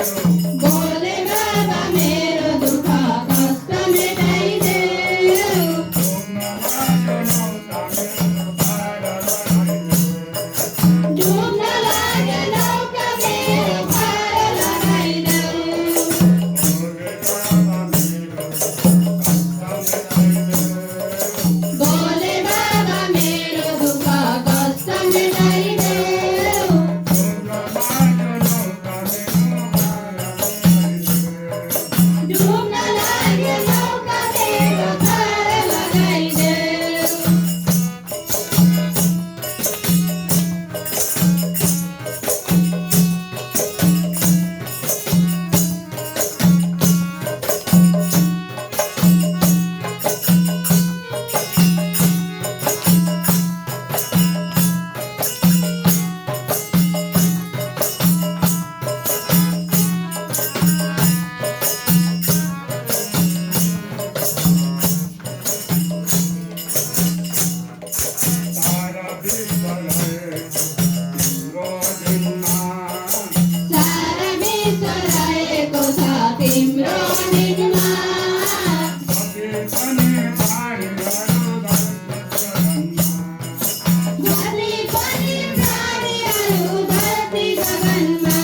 भोले बाबा मेरो दुःख कष्ट मेटाइदेऊ डुब्न लाग्यो नौका मेरो पार लगाइदेऊ भोले बाबा मेरो दुःख कष्ट मेटाइदेऊ डुब्न लाग्यो नौका मेरो पार लगाइदेऊ सारा विश्व रहेको छ तिम्रो निजमा जति पनि प्राणीहरू धरती गगनमा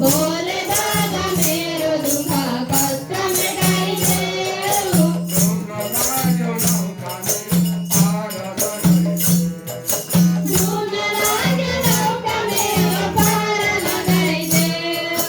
भोले बाबा मेरो दुःख कष्ट मेटाइदेऊ डुब्न लाग्यो नौका मेरो पार लगाइदेऊ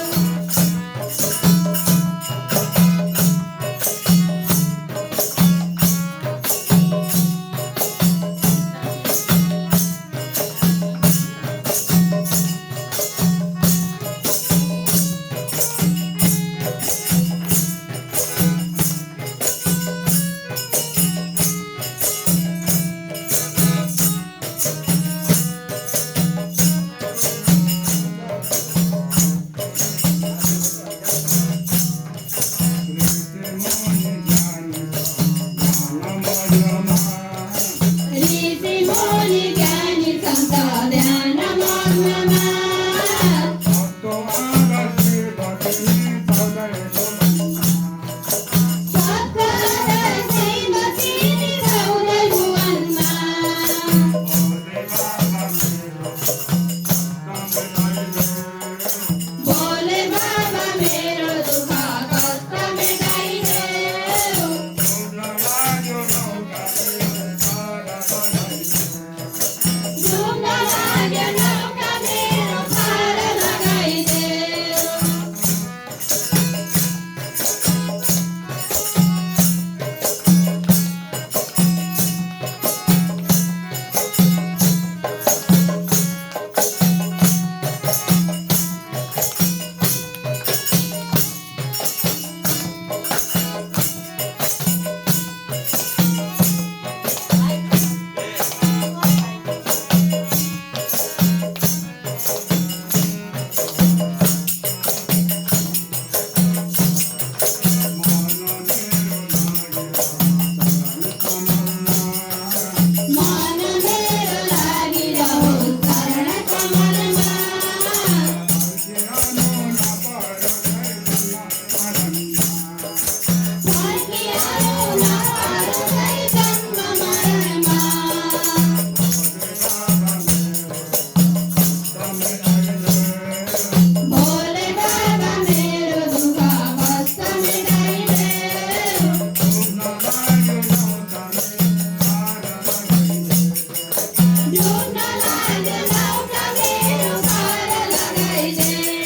ऋषि मुनि ज्ञानी सन्त ध्यान मग्नमा सत्कार श्रीमती गाउँदै भुवनमा भोले बाबा मेरो दुःख कष्ट मेटाइदेऊ डुब्न लाग्यो नौका मेरो पार लगाइदेऊ मन मेरो लागिरहोस् चरण कमलमा फर्किआऊ नपरोस् है जन्म मरणमा भोले बाबा मेरो दुःख कष्ट मेटाइदेऊ डुब्न लाग्यो नौका मेरो पार लगाइदेऊ